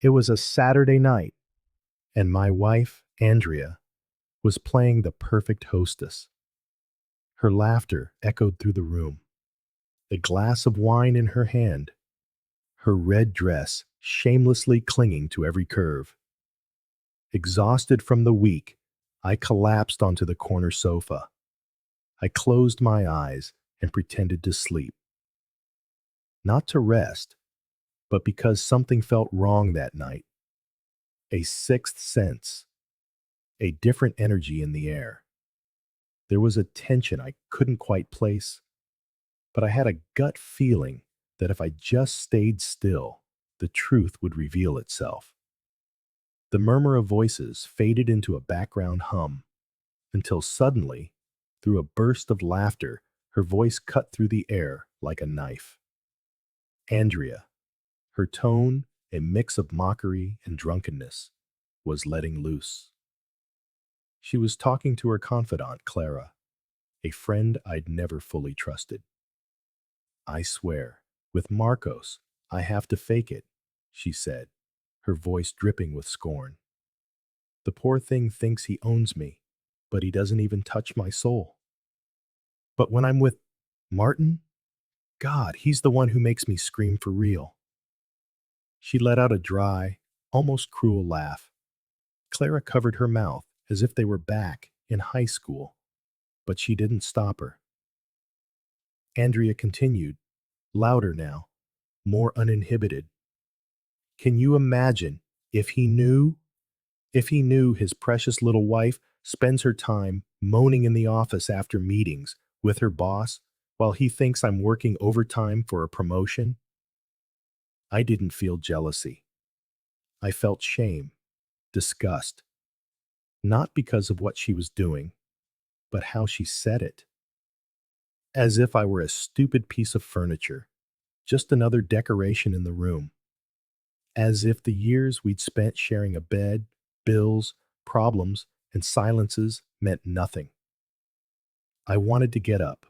It was a Saturday night, and my wife, Andrea, was playing the perfect hostess. Her laughter echoed through the room, a glass of wine in her hand, her red dress shamelessly clinging to every curve. Exhausted from the week, I collapsed onto the corner sofa. I closed my eyes and pretended to sleep. Not to rest, but because something felt wrong that night. A sixth sense, a different energy in the air. There was a tension I couldn't quite place, but I had a gut feeling that if I just stayed still, the truth would reveal itself. The murmur of voices faded into a background hum until suddenly, through a burst of laughter, her voice cut through the air like a knife. Andrea, her tone a mix of mockery and drunkenness, was letting loose. She was talking to her confidant, Clara, a friend I'd never fully trusted. I swear, with Marcos, I have to fake it, she said, her voice dripping with scorn. The poor thing thinks he owns me, but he doesn't even touch my soul. But when I'm with Martin, God, he's the one who makes me scream for real. She let out a dry, almost cruel laugh. Clara covered her mouth as if they were back in high school, but she didn't stop her. Andrea continued, louder now, more uninhibited. Can you imagine if he knew? If he knew his precious little wife spends her time moaning in the office after meetings with her boss while he thinks I'm working overtime for a promotion? I didn't feel jealousy. I felt shame, disgust, not because of what she was doing, but how she said it. As if I were a stupid piece of furniture, just another decoration in the room. As if the years we'd spent sharing a bed, bills, problems, and silences meant nothing. I wanted to get up,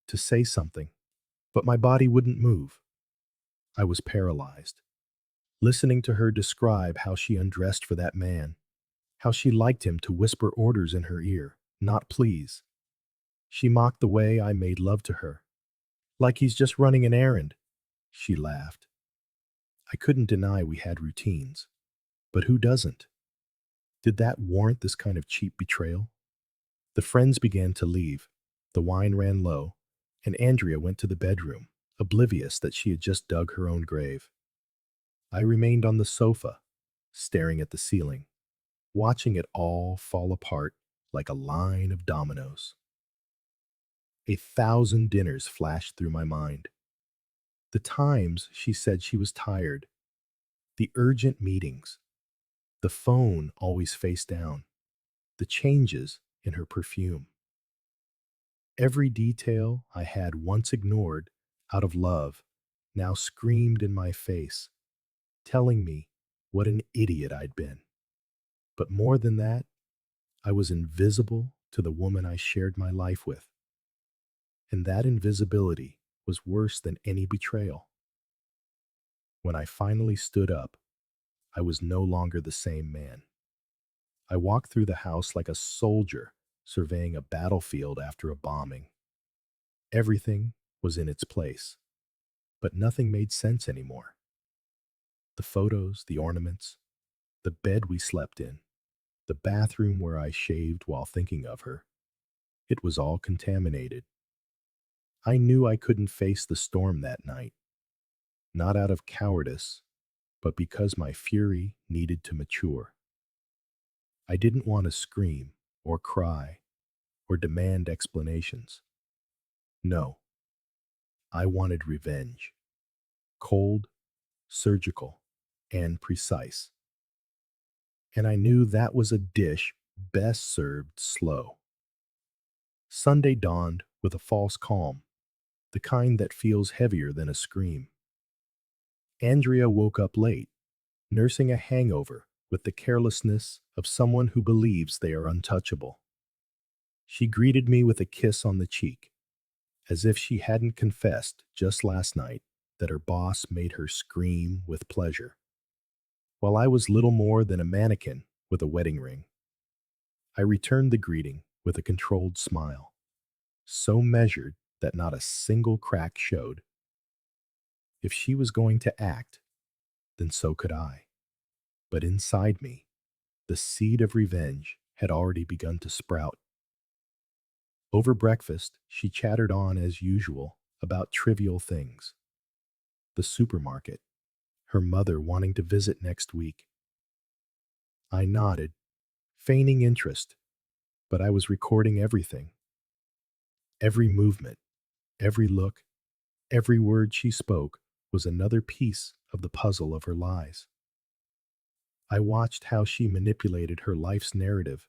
to say something, but my body wouldn't move. I was paralyzed, listening to her describe how she undressed for that man, how she liked him to whisper orders in her ear, not please. She mocked the way I made love to her, like he's just running an errand. She laughed. I couldn't deny we had routines, but who doesn't? Did that warrant this kind of cheap betrayal? The friends began to leave. The wine ran low, and Andrea went to the bedroom, oblivious that she had just dug her own grave. I remained on the sofa, staring at the ceiling, watching it all fall apart like a line of dominoes. 1,000 dinners flashed through my mind. The times she said she was tired, the urgent meetings, the phone always face down, the changes in her perfume. Every detail I had once ignored out of love now screamed in my face, telling me what an idiot I'd been. But more than that, I was invisible to the woman I shared my life with. And that invisibility was worse than any betrayal. When I finally stood up, I was no longer the same man. I walked through the house like a soldier surveying a battlefield after a bombing. Everything was in its place, but nothing made sense anymore. The photos, the ornaments, the bed we slept in, the bathroom where I shaved while thinking of her, it was all contaminated. I knew I couldn't face the storm that night, not out of cowardice, but because my fury needed to mature. I didn't want to scream or cry or demand explanations. No, I wanted revenge. Cold, surgical, and precise. And I knew that was a dish best served slow. Sunday dawned with a false calm, the kind that feels heavier than a scream. Andrea woke up late, nursing a hangover with the carelessness of someone who believes they are untouchable. She greeted me with a kiss on the cheek, as if she hadn't confessed just last night that her boss made her scream with pleasure. While I was little more than a mannequin with a wedding ring, I returned the greeting with a controlled smile, so measured that not a single crack showed. If she was going to act, then so could I. But inside me, the seed of revenge had already begun to sprout. Over breakfast, she chattered on as usual about trivial things. The supermarket, her mother wanting to visit next week. I nodded, feigning interest, but I was recording everything. Every movement, every look, every word she spoke was another piece of the puzzle of her lies. I watched how she manipulated her life's narrative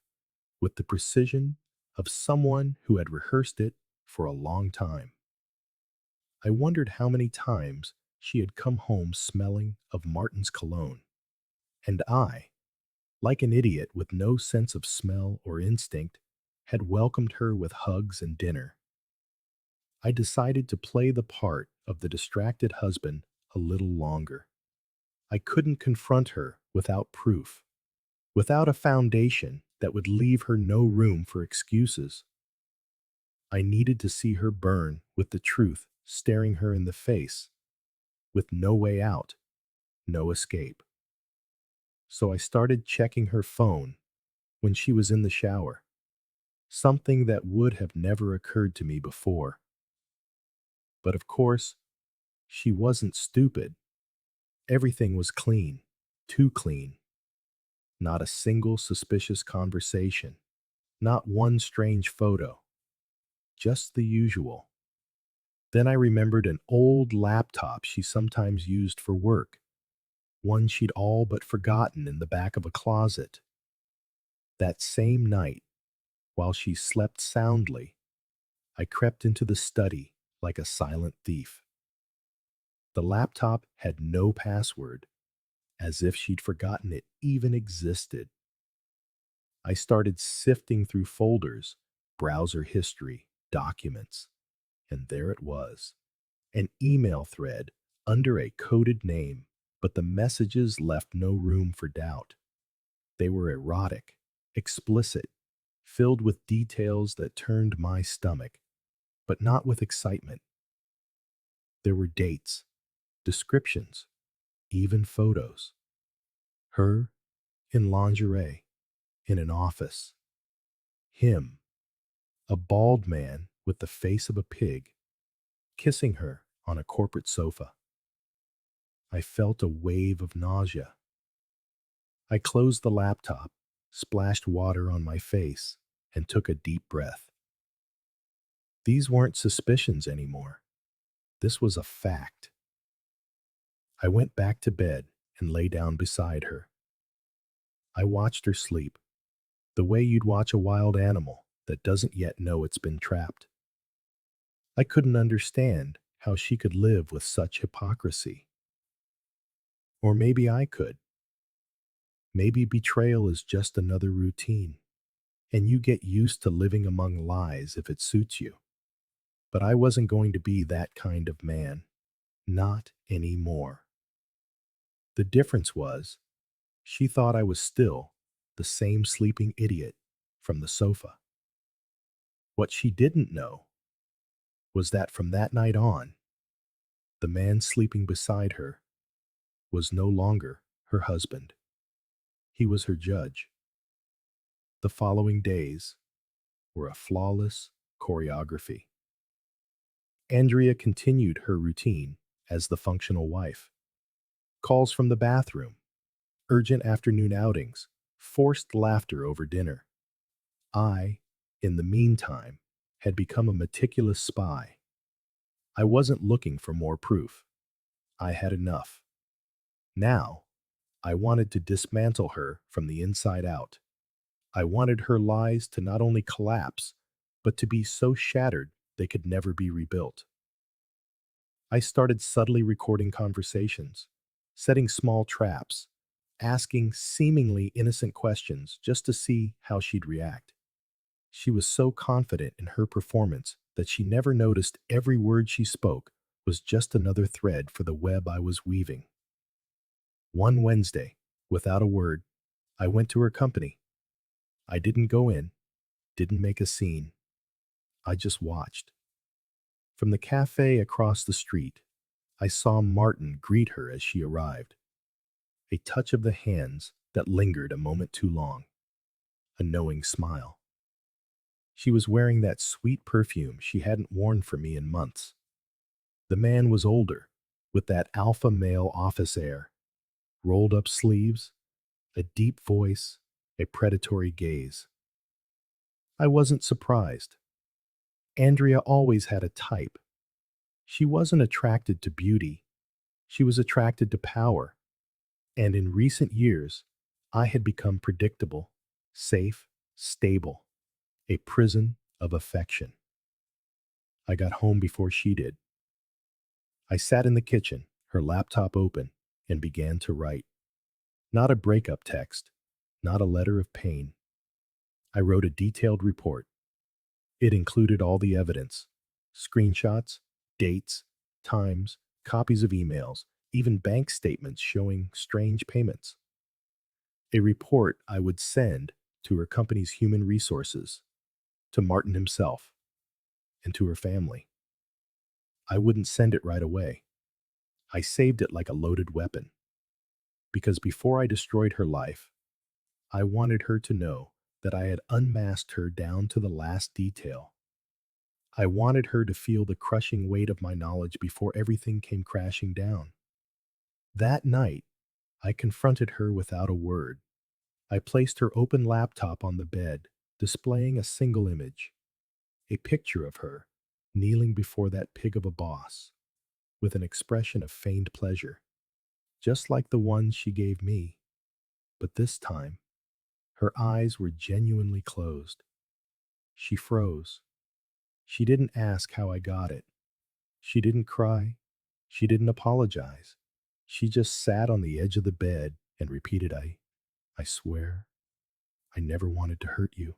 with the precision of someone who had rehearsed it for a long time. I wondered how many times she had come home smelling of Martin's cologne, and I, like an idiot with no sense of smell or instinct, had welcomed her with hugs and dinner. I decided to play the part of the distracted husband a little longer. I couldn't confront her without proof, without a foundation that would leave her no room for excuses. I needed to see her burn with the truth staring her in the face, with no way out, no escape. So I started checking her phone when she was in the shower, something that would have never occurred to me before. But of course, she wasn't stupid. Everything was clean, too clean. Not a single suspicious conversation, not one strange photo, just the usual. Then I remembered an old laptop she sometimes used for work, one she'd all but forgotten in the back of a closet. That same night, while she slept soundly, I crept into the study like a silent thief. The laptop had no password, as if she'd forgotten it even existed. I started sifting through folders, browser history, documents, and there it was, an email thread under a coded name, but the messages left no room for doubt. They were erotic, explicit, filled with details that turned my stomach, but not with excitement. There were dates, descriptions, even photos. Her in lingerie, in an office. Him, a bald man with the face of a pig, kissing her on a corporate sofa. I felt a wave of nausea. I closed the laptop, splashed water on my face, and took a deep breath. These weren't suspicions anymore. This was a fact. I went back to bed and lay down beside her. I watched her sleep, the way you'd watch a wild animal that doesn't yet know it's been trapped. I couldn't understand how she could live with such hypocrisy. Or maybe I could. Maybe betrayal is just another routine, and you get used to living among lies if it suits you. But I wasn't going to be that kind of man. Not anymore. The difference was, she thought I was still the same sleeping idiot from the sofa. What she didn't know was that from that night on, the man sleeping beside her was no longer her husband. He was her judge. The following days were a flawless choreography. Andrea continued her routine as the functional wife. Calls from the bathroom, urgent afternoon outings, forced laughter over dinner. I, in the meantime, had become a meticulous spy. I wasn't looking for more proof. I had enough. Now, I wanted to dismantle her from the inside out. I wanted her lies to not only collapse, but to be so shattered they could never be rebuilt. I started subtly recording conversations, setting small traps, asking seemingly innocent questions just to see how she'd react. She was so confident in her performance that she never noticed every word she spoke was just another thread for the web I was weaving. One Wednesday, Without a word, I went to her company. I didn't go in, didn't make a scene. I just watched. From the cafe across the street, I saw Martin greet her as she arrived. A touch of the hands that lingered a moment too long. A knowing smile. She was wearing that sweet perfume she hadn't worn for me in months. The man was older, with that alpha male office air, rolled up sleeves, a deep voice, a predatory gaze. I wasn't surprised. Andrea always had a type. She wasn't attracted to beauty, she was attracted to power. And in recent years, I had become predictable, safe, stable, a prison of affection. I got home before she did. I sat in the kitchen, her laptop open, and began to write. Not a breakup text, not a letter of pain. I wrote a detailed report. It included all the evidence, screenshots, dates, times, copies of emails, even bank statements showing strange payments. A report I would send to her company's human resources, to Martin himself, and to her family. I wouldn't send it right away. I saved it like a loaded weapon. Because before I destroyed her life, I wanted her to know that I had unmasked her down to the last detail. I wanted her to feel the crushing weight of my knowledge before everything came crashing down. That night, I confronted her without a word. I placed her open laptop on the bed, displaying a single image, a picture of her, kneeling before that pig of a boss, with an expression of feigned pleasure, just like the one she gave me. But this time, her eyes were genuinely closed. She froze. She didn't ask how I got it. She didn't cry. She didn't apologize. She just sat on the edge of the bed and repeated, I swear, I never wanted to hurt you.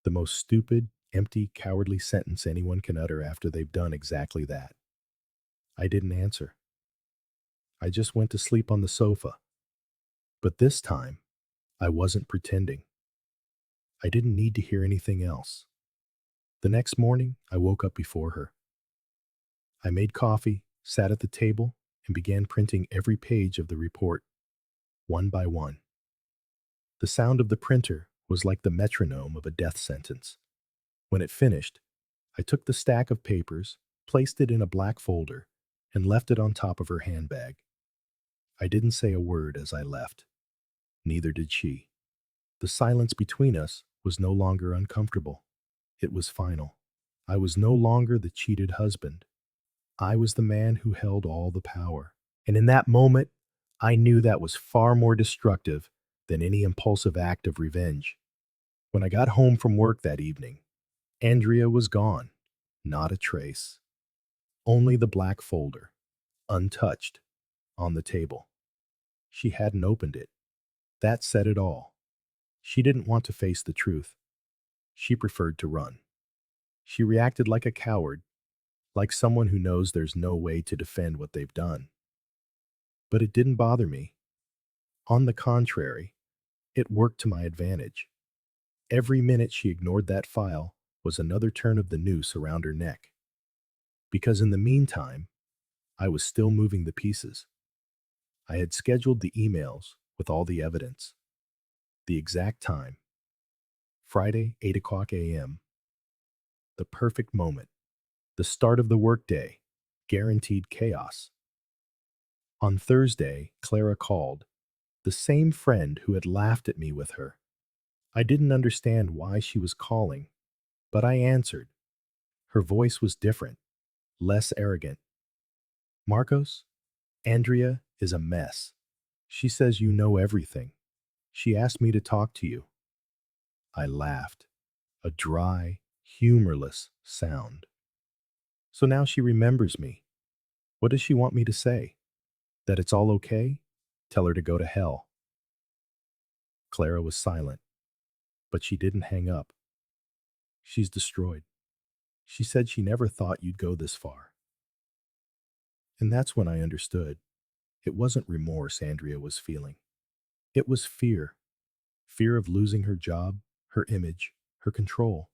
The most stupid, empty, cowardly sentence anyone can utter after they've done exactly that. I didn't answer. I just went to sleep on the sofa. But this time, I wasn't pretending. I didn't need to hear anything else. The next morning, I woke up before her. I made coffee, sat at the table, and began printing every page of the report, one by one. The sound of the printer was like the metronome of a death sentence. When it finished, I took the stack of papers, placed it in a black folder, and left it on top of her handbag. I didn't say a word as I left. Neither did she. The silence between us was no longer uncomfortable. It was final. I was no longer the cheated husband. I was the man who held all the power. And in that moment, I knew that was far more destructive than any impulsive act of revenge. When I got home from work that evening, Andrea was gone. Not a trace. Only the black folder, untouched, on the table. She hadn't opened it. That said it all. She didn't want to face the truth. She preferred to run. She reacted like a coward, like someone who knows there's no way to defend what they've done. But it didn't bother me. On the contrary, it worked to my advantage. Every minute she ignored that file was another turn of the noose around her neck. Because in the meantime, I was still moving the pieces. I had scheduled the emails with all the evidence. The exact time. Friday, 8 o'clock a.m. The perfect moment. The start of the workday. Guaranteed chaos. On Thursday, Clara called, the same friend who had laughed at me with her. I didn't understand why she was calling, but I answered. Her voice was different, less arrogant. Marcos, Andrea is a mess. She says you know everything. She asked me to talk to you. I laughed, a dry, humorless sound. So now she remembers me. What does she want me to say? That it's all okay? Tell her to go to hell. Clara was silent, but she didn't hang up. She's destroyed. She said she never thought you'd go this far. And that's when I understood. It wasn't remorse Andrea was feeling. It was fear. Fear of losing her job, her image, her control.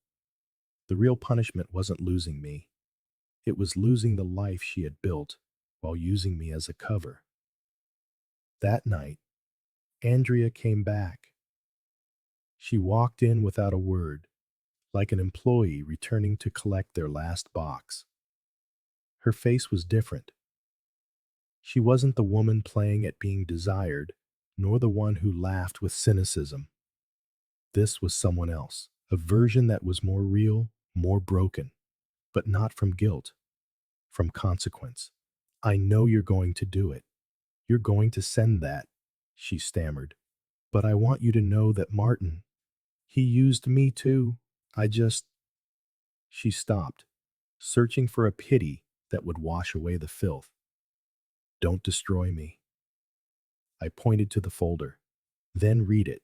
The real punishment wasn't losing me. It was losing the life she had built while using me as a cover. That night, Andrea came back. She walked in without a word, like an employee returning to collect their last box. Her face was different. She wasn't the woman playing at being desired, nor the one who laughed with cynicism. This was someone else, a version that was more real, more broken, but not from guilt, from consequence. I know you're going to do it. You're going to send that, she stammered. But I want you to know that Martin, he used me too. I just. She stopped, searching for a pity that would wash away the filth. Don't destroy me. I pointed to the folder. Then read it.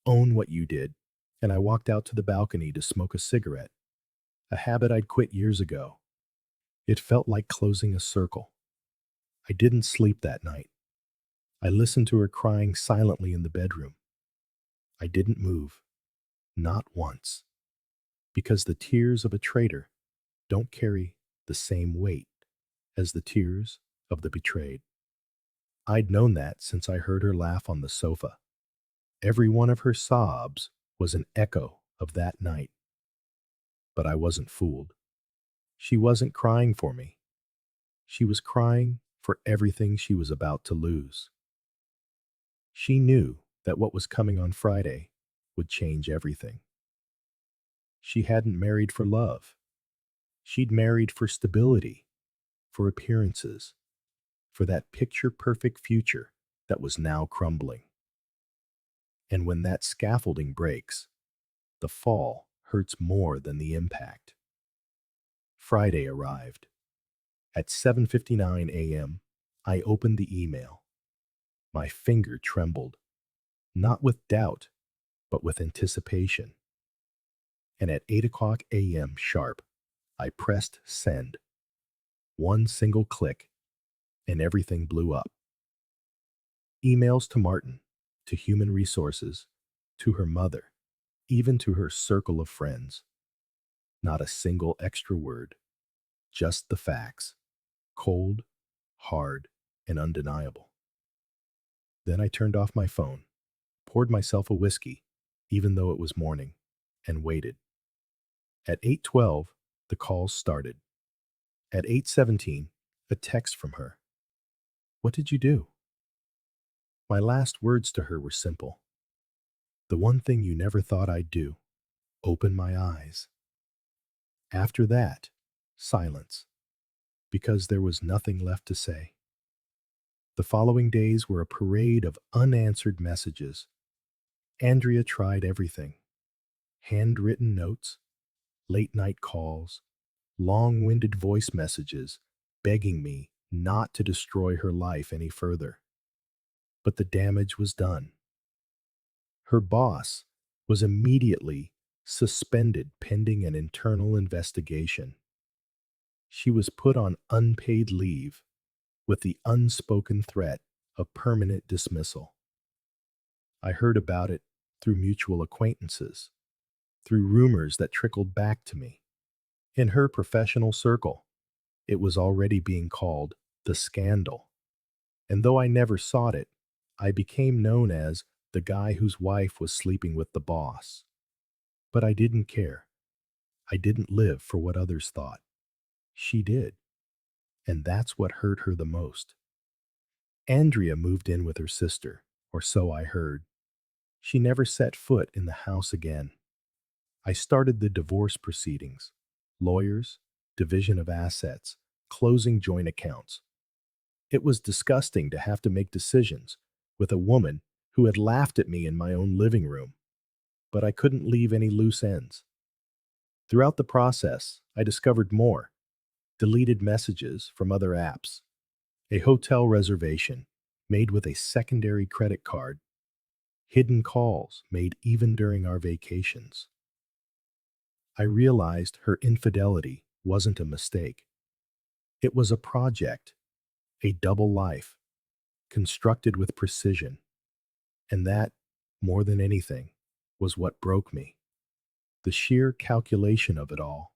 Own what you did. And I walked out to the balcony to smoke a cigarette, a habit I'd quit years ago. It felt like closing a circle. I didn't sleep that night. I listened to her crying silently in the bedroom. I didn't move, not once, because the tears of a traitor don't carry the same weight as the tears of the betrayed. I'd known that since I heard her laugh on the sofa. Every one of her sobs was an echo of that night. But I wasn't fooled. She wasn't crying for me. She was crying for everything she was about to lose. She knew that what was coming on Friday would change everything. She hadn't married for love. She'd married for stability, for appearances, for that picture-perfect future that was now crumbling. And when that scaffolding breaks, the fall hurts more than the impact. Friday arrived. At 7:59 a.m., I opened the email. My finger trembled, not with doubt, but with anticipation. And at 8 o'clock a.m. sharp, I pressed send. One single click, and everything blew up. Emails to Martin, to human resources, to her mother, even to her circle of friends. Not a single extra word, just the facts, cold, hard, and undeniable. Then I turned off my phone, poured myself a whiskey, even though it was morning, and waited. At 8:12, the calls started. At 8:17, a text from her. What did you do? My last words to her were simple. The one thing you never thought I'd do. Open my eyes. After that, silence, because there was nothing left to say. The following days were a parade of unanswered messages. Andrea tried everything. Handwritten notes, late-night calls, long-winded voice messages begging me not to destroy her life any further. But the damage was done. Her boss was immediately suspended pending an internal investigation. She was put on unpaid leave with the unspoken threat of permanent dismissal. I heard about it through mutual acquaintances, through rumors that trickled back to me. In her professional circle, it was already being called the scandal. And though I never sought it, I became known as the guy whose wife was sleeping with the boss. But I didn't care. I didn't live for what others thought. She did. And that's what hurt her the most. Andrea moved in with her sister, or so I heard. She never set foot in the house again. I started the divorce proceedings. Lawyers, division of assets, closing joint accounts. It was disgusting to have to make decisions with a woman who had laughed at me in my own living room. But I couldn't leave any loose ends. Throughout the process, I discovered more. Deleted messages from other apps, a hotel reservation made with a secondary credit card, hidden calls made even during our vacations. I realized her infidelity wasn't a mistake. It was a project, a double life, constructed with precision. And that, more than anything, was what broke me. The sheer calculation of it all.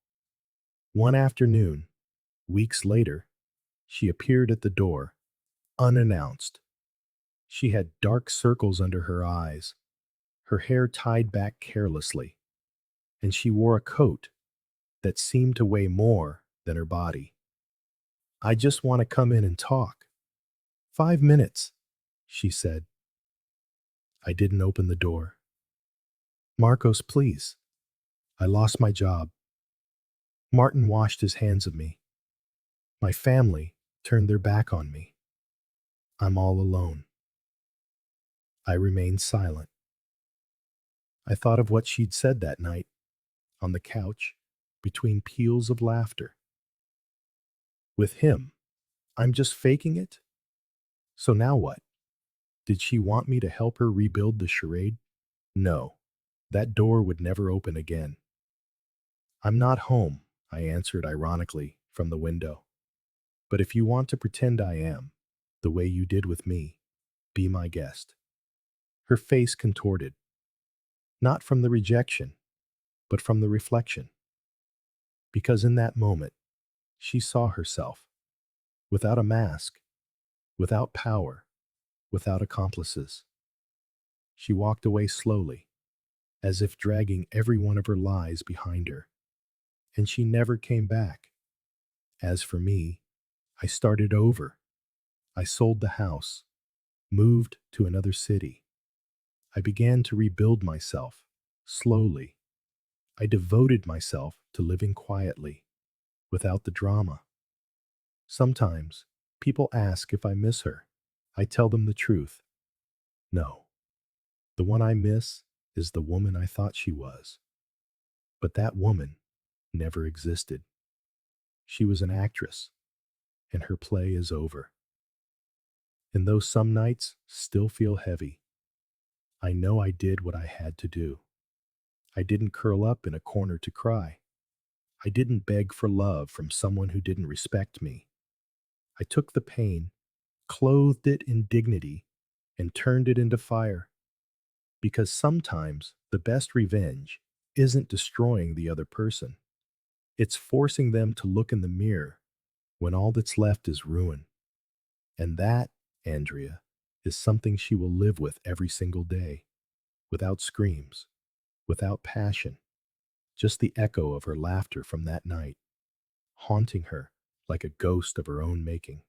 One afternoon, weeks later, she appeared at the door, unannounced. She had dark circles under her eyes, her hair tied back carelessly, and she wore a coat that seemed to weigh more than her body. "I just want to come in and talk. 5 minutes," she said. I didn't open the door. "Marcos, please. I lost my job." Martin washed his hands of me. My family turned their back on me. I'm all alone. I remained silent. I thought of what she'd said that night, on the couch, between peals of laughter. With him, I'm just faking it? So now what? Did she want me to help her rebuild the charade? No, that door would never open again. "I'm not home," I answered ironically from the window. "But if you want to pretend I am, the way you did with me, be my guest." Her face contorted, not from the rejection, but from the reflection. Because in that moment, she saw herself, without a mask, without power, without accomplices. She walked away slowly, as if dragging every one of her lies behind her. And she never came back. As for me, I started over. I sold the house, moved to another city. I began to rebuild myself, slowly. I devoted myself to living quietly, without the drama. Sometimes, people ask if I miss her. I tell them the truth. No. The one I miss is the woman I thought she was. But that woman never existed. She was an actress, and her play is over. And though some nights still feel heavy, I know I did what I had to do. I didn't curl up in a corner to cry. I didn't beg for love from someone who didn't respect me. I took the pain, clothed it in dignity, and turned it into fire. Because sometimes the best revenge isn't destroying the other person. It's forcing them to look in the mirror when all that's left is ruin. And that, Andrea, is something she will live with every single day, without screams, without passion, just the echo of her laughter from that night, haunting her like a ghost of her own making.